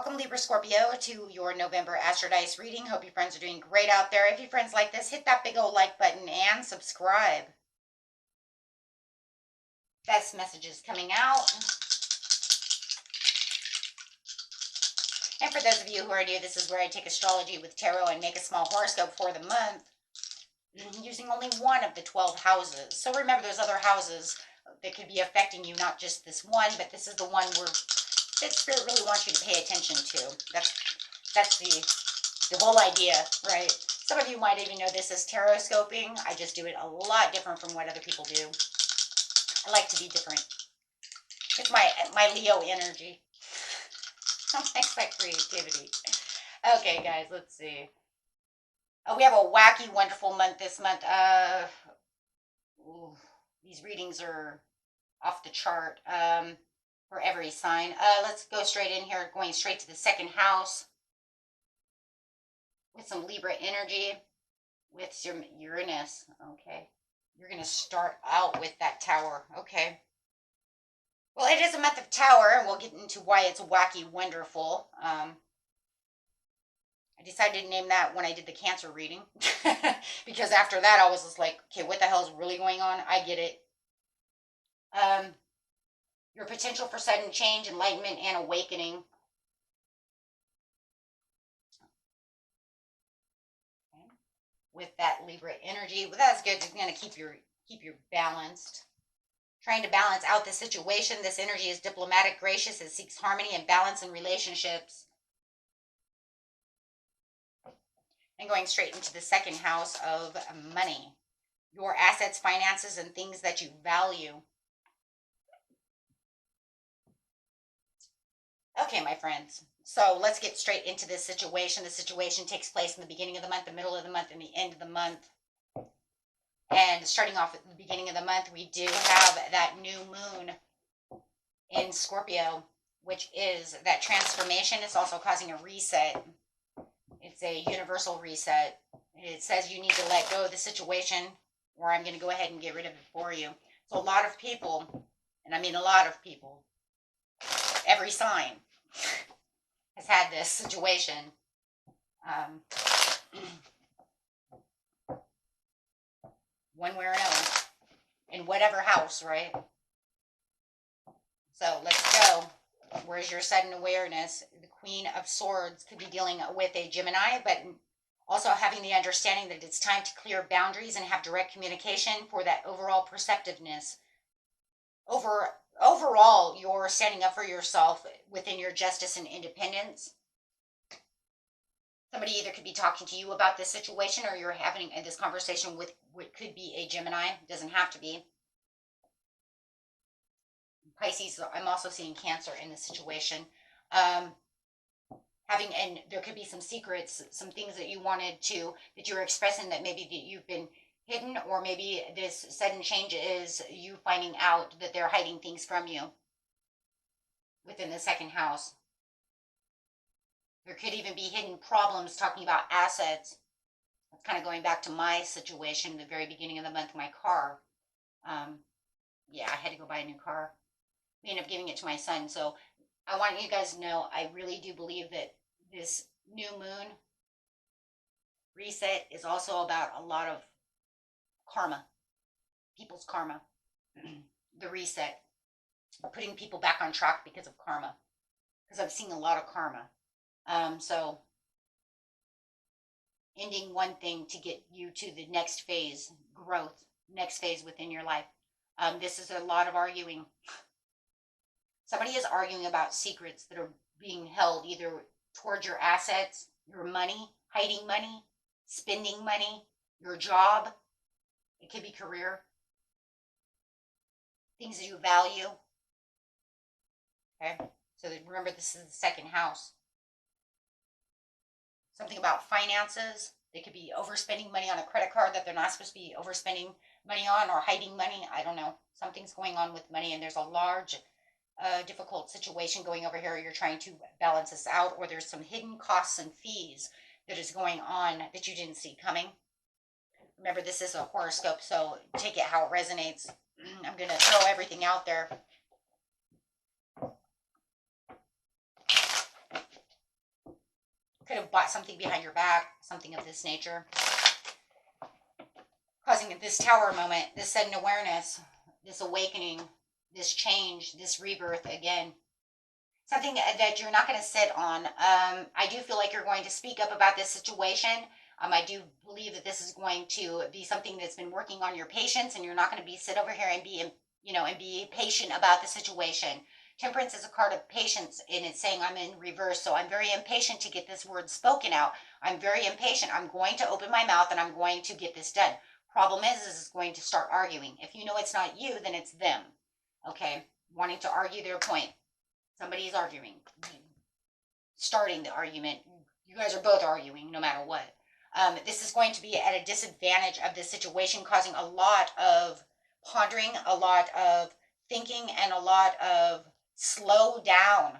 Welcome, Libra Scorpio, to your November Astro Dice reading. Hope your friends are doing great out there. If your friends like this, hit that big old like button and subscribe. Best messages coming out. And for those of you who are new, this is where I take astrology with tarot and make a small horoscope for the month using only one of the 12 houses. So remember, there's other houses that could be affecting you, not just this one, but this is the one where that Spirit really wants you to pay attention to. That's the whole idea, right? Some of you might even know this as tarot scoping. I just do it a lot different from what other people do. I like to be different. It's my Leo energy. I like that creativity. Okay, guys, let's see. We have a wacky, wonderful month this month. These readings are off the chart. For every sign. Let's go straight in here, going straight to the second house with some Libra energy with your Uranus. Okay. You're going to start out with that Tower. Okay. Well, it is a month of Tower, and we'll get into why it's wacky, wonderful. I decided to name that when I did the Cancer reading because after that I was just like, okay, what the hell is really going on? I get it. Your potential for sudden change, enlightenment, and awakening. Okay. With that Libra energy, well, that's good. It's going to keep you balanced. Trying to balance out the situation. This energy is diplomatic, gracious. It seeks harmony and balance in relationships. And going straight into the second house of money. Your assets, finances, and things that you value. Okay, my friends, so let's get straight into this situation. The situation takes place in the beginning of the month, the middle of the month, and the end of the month. And starting off at the beginning of the month, we do have that new moon in Scorpio, which is that transformation. It's also causing a reset. It's a universal reset. It says you need to let go of the situation, or I'm going to go ahead and get rid of it for you. So a lot of people, and I mean a lot of people, every sign has had this situation. One way or another. In whatever house, right? So let's go. Where's your sudden awareness? The Queen of Swords could be dealing with a Gemini, but also having the understanding that it's time to clear boundaries and have direct communication for that overall perceptiveness. Overall, you're standing up for yourself within your justice and independence. Somebody either could be talking to you about this situation, or you're having this conversation with what could be a Gemini. It doesn't have to be. Pisces, I'm also seeing Cancer in this situation. And there could be some secrets, some things that you wanted to, that you're expressing that maybe that you've been hidden, or maybe this sudden change is you finding out that they're hiding things from you within the second house. There could even be hidden problems talking about assets. That's kind of going back to my situation, the very beginning of the month, my car. Yeah, I had to go buy a new car. We ended up giving it to my son. So I want you guys to know, I really do believe that this new moon reset is also about a lot of karma, people's karma, the reset, putting people back on track because of karma, because I've seen a lot of karma. So ending one thing to get you to the next phase, growth, next phase within your life. This is a lot of arguing. Somebody is arguing about secrets that are being held either towards your assets, your money, hiding money, spending money, your job. It could be career, things that you value. Okay, so remember, this is the second house. Something about finances. They could be overspending money on a credit card that they're not supposed to be overspending money on, or hiding money. I don't know. Something's going on with money, and there's a large, difficult situation going over here. You're trying to balance this out, or there's some hidden costs and fees that is going on that you didn't see coming. Remember, this is a horoscope, so take it how it resonates. I'm going to throw everything out there. Could have bought something behind your back, something of this nature. Causing this tower moment, this sudden awareness, this awakening, this change, this rebirth again. Something that you're not going to sit on. I do feel like you're going to speak up about this situation. I do believe that this is going to be something that's been working on your patience, and you're not going to be sit over here and be, and be patient about the situation. Temperance is a card of patience, and it's saying I'm in reverse, so I'm very impatient to get this word spoken out. I'm very impatient. I'm going to open my mouth, and I'm going to get this done. Problem is it's going to start arguing. If you know it's not you, then it's them. Okay? Wanting to argue their point. Somebody's arguing. Starting the argument. You guys are both arguing, no matter what. This is going to be at a disadvantage of this situation, causing a lot of pondering, a lot of thinking, and a lot of slow down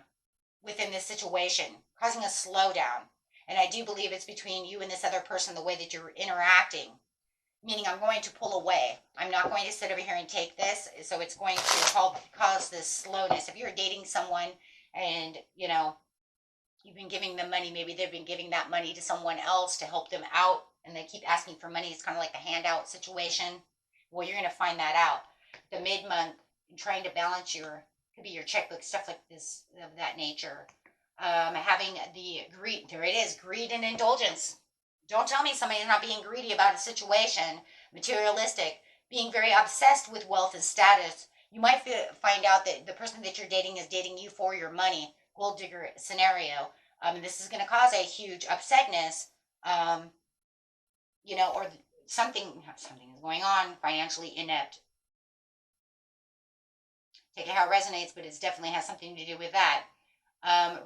within this situation, causing a slowdown. And I do believe it's between you and this other person, the way that you're interacting. Meaning I'm going to pull away. I'm not going to sit over here and take this. So it's going to cause this slowness. If you're dating someone and, you've been giving them money, maybe they've been giving that money to someone else to help them out, and they keep asking for money. It's kind of like a handout situation. Well, you're going to find that out. The mid-month, trying to balance could be your checkbook, stuff like this, of that nature. Having the greed, there it is, greed and indulgence. Don't tell me somebody's not being greedy about a situation, materialistic, being very obsessed with wealth and status. You might find out that the person that you're dating is dating you for your money, gold digger scenario. And this is going to cause a huge upsetness, or something is going on, financially inept. Take it how it resonates, but it definitely has something to do with that.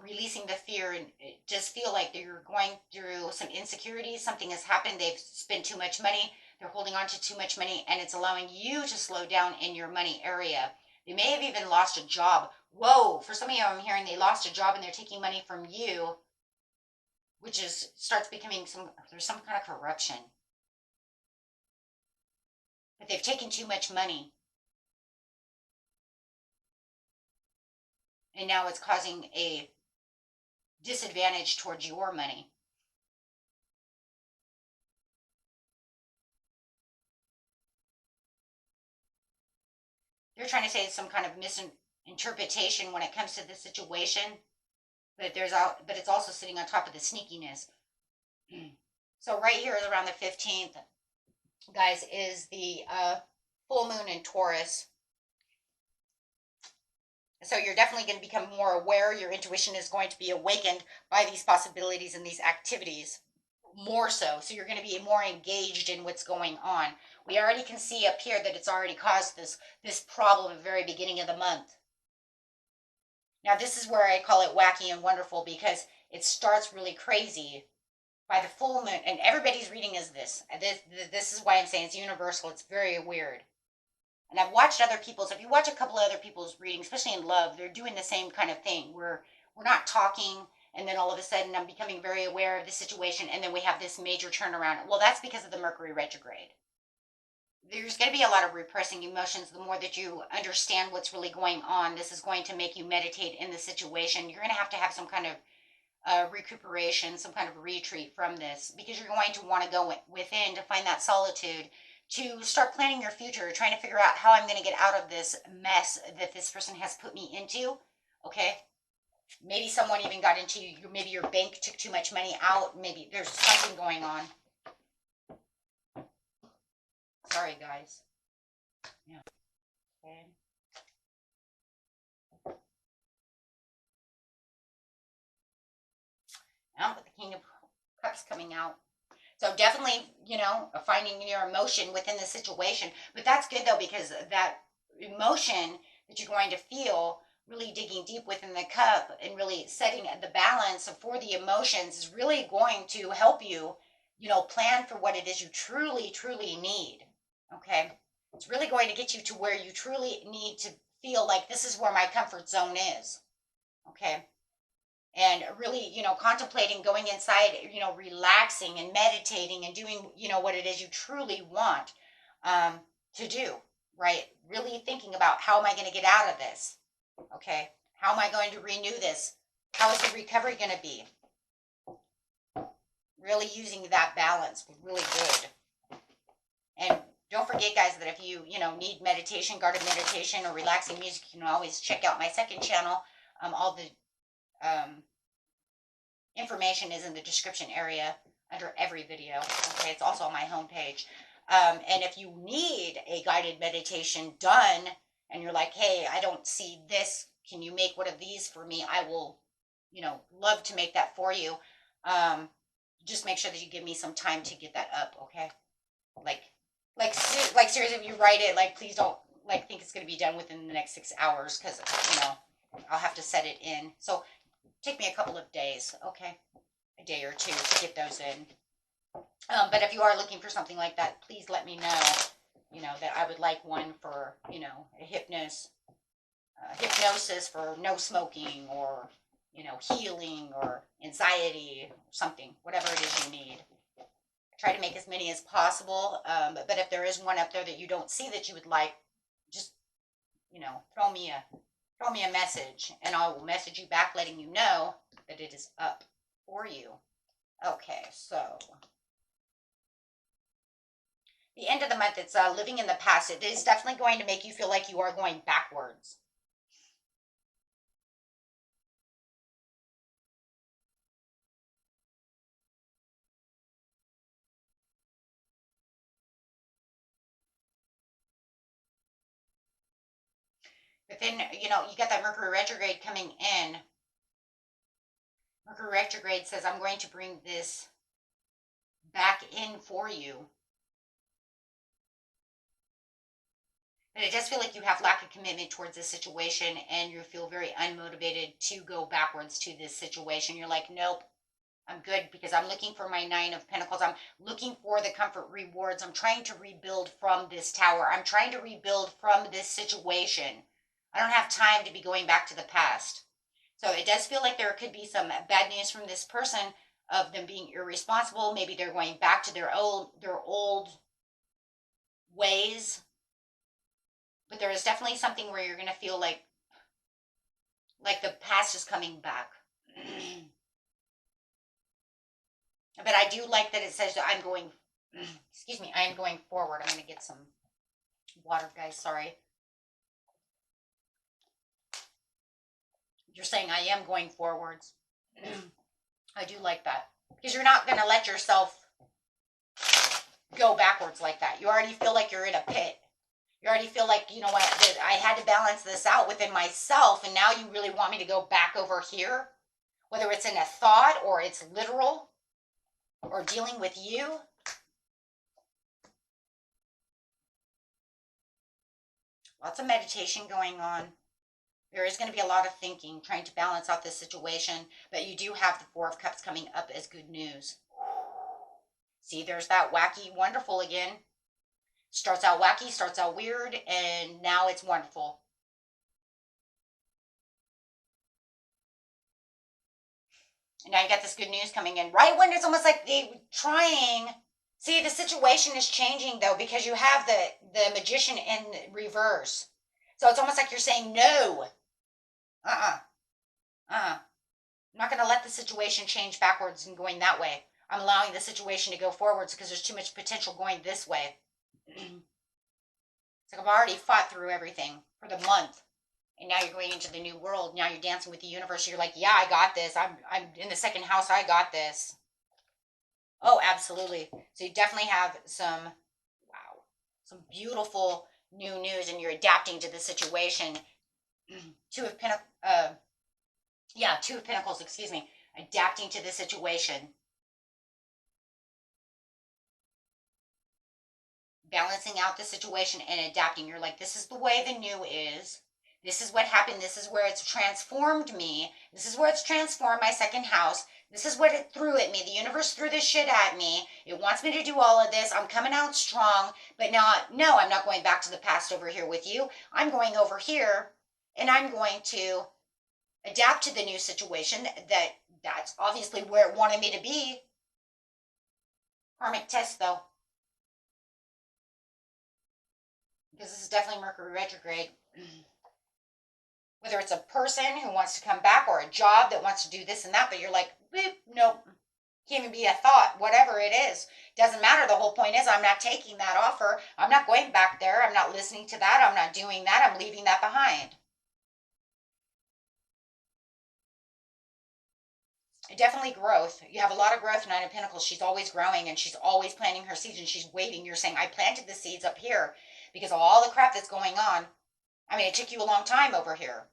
Releasing the fear, and just feel like you're going through some insecurities. Something has happened. They've spent too much money. They're holding on to too much money, and it's allowing you to slow down in your money area. They may have even lost a job. Whoa, for some of you, I'm hearing they lost a job and they're taking money from you, which starts becoming there's some kind of corruption. But they've taken too much money. And now it's causing a disadvantage towards your money. They're trying to say some kind of misinterpretation when it comes to this situation, but it's also sitting on top of the sneakiness. So right here is around the 15th, guys, is the full moon in Taurus. So you're definitely going to become more aware. Your intuition is going to be awakened by these possibilities and these activities more so. So you're going to be more engaged in what's going on. We already can see up here that it's already caused this problem at the very beginning of the month. Now this is where I call it wacky and wonderful, because it starts really crazy by the full moon. And everybody's reading is this. This is why I'm saying it's universal. It's very weird. And I've watched other people's, if you watch a couple of other people's readings, especially in love, they're doing the same kind of thing where we're not talking, and then all of a sudden I'm becoming very aware of the situation, and then we have this major turnaround. Well, that's because of the Mercury retrograde. There's going to be a lot of repressing emotions. The more that you understand what's really going on, this is going to make you meditate in the situation. You're going to have some kind of recuperation, some kind of retreat from this, because you're going to want to go within to find that solitude, to start planning your future, trying to figure out how I'm going to get out of this mess that this person has put me into. Okay? Maybe someone even got into you. Maybe your bank took too much money out. Maybe there's something going on. Sorry, guys. Yeah. Okay. Now with the King of Cups coming out. So definitely, finding your emotion within the situation. But that's good, though, because that emotion that you're going to feel, really digging deep within the cup and really setting the balance for the emotions, is really going to help you, plan for what it is you truly, truly need. Okay? It's really going to get you to where you truly need to feel like this is where my comfort zone is. Okay? And really, contemplating, going inside, relaxing and meditating and doing, what it is you truly want to do, right? Really thinking about, how am I going to get out of this? Okay. How am I going to renew this? How is the recovery going to be? Really using that balance, really good. And don't forget, guys, that if you, need meditation, guided meditation, or relaxing music, you can always check out my second channel. All the information is in the description area under every video. Okay, it's also on my homepage. And if you need a guided meditation done, and you're like, hey, I don't see this, can you make one of these for me? I will, love to make that for you. Just make sure that you give me some time to get that up, okay? Like seriously, if you write it, like, please don't think it's going to be done within the next 6 hours, because I'll have to set it in. So take me a couple of days, okay? A day or two to get those in. But if you are looking for something like that, please let me know, that I would like one for, a hypnosis for no smoking, or, healing, or anxiety, or something, whatever it is you need. Try to make as many as possible. But if there is one up there that you don't see that you would like, just, throw me a message, and I will message you back letting you know that it is up for you. Okay, so the end of the month, it's living in the past. It is definitely going to make you feel like you are going backwards. But then, you got that Mercury retrograde coming in. Mercury retrograde says, I'm going to bring this back in for you. But it does feel like you have lack of commitment towards this situation, and you feel very unmotivated to go backwards to this situation. You're like, nope, I'm good, because I'm looking for my 9 of Pentacles. I'm looking for the comfort rewards. I'm trying to rebuild from this tower. I'm trying to rebuild from this situation. I don't have time to be going back to the past. So it does feel like there could be some bad news from this person of them being irresponsible. Maybe they're going back to their old ways. But there is definitely something where you're going to feel like the past is coming back. But I do like that it says that I'm going, excuse me, I am going forward. I'm going to get some water, guys. Sorry. You're saying I am going forwards. I do like that. Because you're not going to let yourself go backwards like that. You already feel like you're in a pit. You already feel like, you know what, I had to balance this out within myself, and now you really want me to go back over here? Whether it's in a thought, or it's literal, or dealing with you. Lots of meditation going on. There is going to be a lot of thinking, trying to balance out this situation, but you do have the 4 of Cups coming up as good news. See, there's that wacky, wonderful again. Starts out wacky, starts out weird, and now it's wonderful. And now you got this good news coming in. Right when it's almost like they were trying. See, the situation is changing, though, because you have the Magician in reverse. So it's almost like you're saying, no. I'm not going to let the situation change backwards and going that way. I'm allowing the situation to go forwards because there's too much potential going this way. It's like I've already fought through everything for the month, and now you're going into the new world. Now you're dancing with the universe. You're like, yeah, I got this. I'm in the second house. I got this. Oh, absolutely. So you definitely have some beautiful new news, and you're adapting to the situation. Two of Pentacles, excuse me. Adapting to the situation. Balancing out the situation and adapting. You're like, this is the way the new is. This is what happened. This is where it's transformed me. This is where it's transformed my second house. This is what it threw at me. The universe threw this shit at me. It wants me to do all of this. I'm coming out strong. But now, no, I'm not going back to the past over here with you. I'm going over here, and I'm going to adapt to the new situation. That's obviously where it wanted me to be. Karmic test, though. Because this is definitely Mercury retrograde. Whether it's a person who wants to come back, or a job that wants to do this and that, but you're like, boop, nope. Can't even be a thought, whatever it is. Doesn't matter. The whole point is I'm not taking that offer. I'm not going back there. I'm not listening to that. I'm not doing that. I'm leaving that behind. Definitely growth. You have a lot of growth, Nine of Pentacles. She's always growing and she's always planting her seeds and she's waiting. You're saying, I planted the seeds up here because of all the crap that's going on. I mean, it took you a long time over here.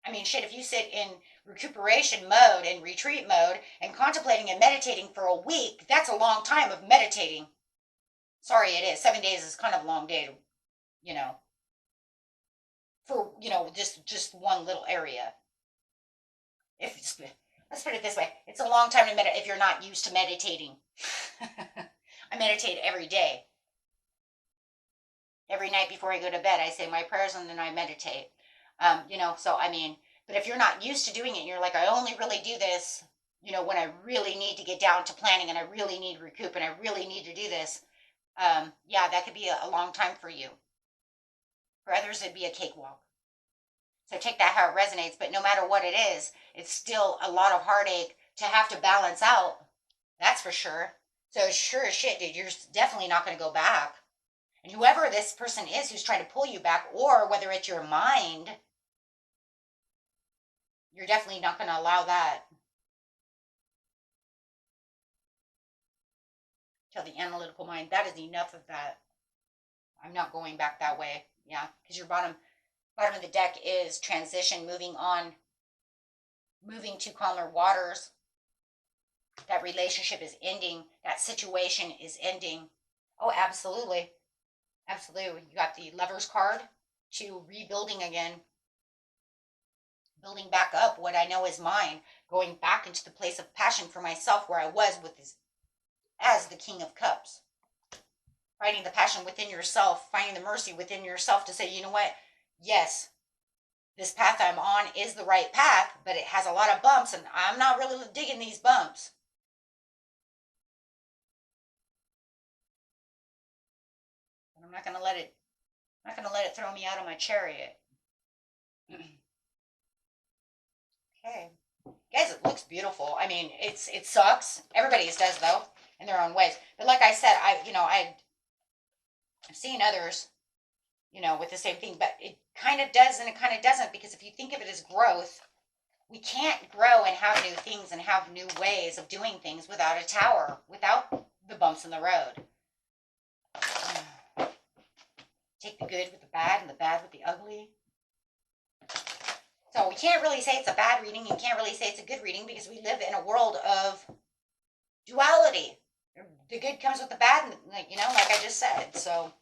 I mean, shit, if you sit in recuperation mode and retreat mode and contemplating and meditating for a week, that's a long time of meditating. Sorry, it is. 7 days is kind of a long day to, you know, for, just one little area. If Let's put it this way. It's a long time to meditate if you're not used to meditating. I meditate every day. Every night before I go to bed, I say my prayers and then I meditate. So I mean, but if you're not used to doing it, and you're like, I only really do this, when I really need to get down to planning and I really need recoup and I really need to do this, yeah, that could be a long time for you. For others, it'd be a cakewalk. So take that how it resonates, but no matter what it is, it's still a lot of heartache to have to balance out. That's for sure. So sure as shit, dude, you're definitely not going to go back. And whoever this person is who's trying to pull you back, or whether it's your mind, you're definitely not going to allow that. Tell the analytical mind, that is enough of that. I'm not going back that way. Yeah, because your bottom of the deck is transition, moving on, moving to calmer waters. That relationship is ending. That situation is ending. Oh, absolutely. Absolutely. You got the Lover's card to rebuilding again. Building back up what I know is mine. Going back into the place of passion for myself where I was with this as the King of Cups. Finding the passion within yourself. Finding the mercy within yourself to say, you know what? Yes, this path I'm on is the right path, but it has a lot of bumps and I'm not really digging these bumps. And I'm not going to let it throw me out of my chariot. Okay. Guys, it looks beautiful. I mean, it sucks. Everybody's does though, in their own ways. But like I said, I've seen others, with the same thing, but it kind of does and it kind of doesn't, because if you think of it as growth, we can't grow and have new things and have new ways of doing things without a tower, without the bumps in the road. Take the good with the bad and the bad with the ugly. So we can't really say it's a bad reading. You can't really say it's a good reading because we live in a world of duality. The good comes with the bad, like I just said. So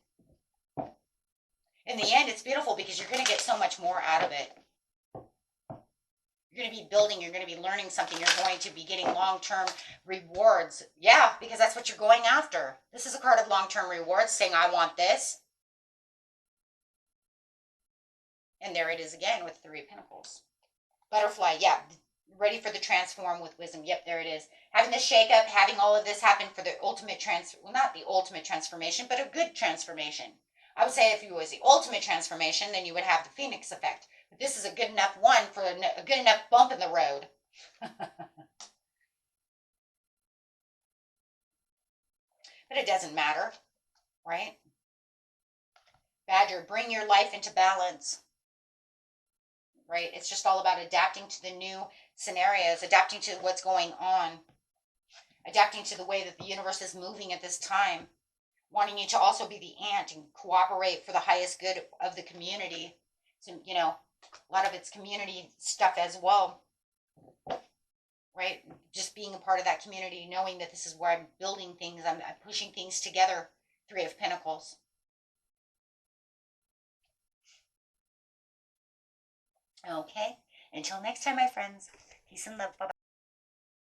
in the end, it's beautiful because you're going to get so much more out of it. You're going to be building, you're going to be learning something, you're going to be getting long-term rewards. Yeah, because that's what you're going after. This is a card of long-term rewards saying, I want this. And there it is again with 3 of Pentacles. Butterfly, yeah. Ready for the transform with wisdom. Yep, there it is. Having the shake-up, having all of this happen for the ultimate not the ultimate transformation, but a good transformation. I would say if it was the ultimate transformation, then you would have the Phoenix effect. But this is a good enough one for a good enough bump in the road. But it doesn't matter, right? Badger, bring your life into balance. Right? It's just all about adapting to the new scenarios, adapting to what's going on, adapting to the way that the universe is moving at this time, wanting you to also be the ant and cooperate for the highest good of the community. So, a lot of it's community stuff as well, right? Just being a part of that community, knowing that this is where I'm building things, I'm pushing things together. 3 of Pentacles. Okay, until next time, my friends. Peace and love. Bye-bye.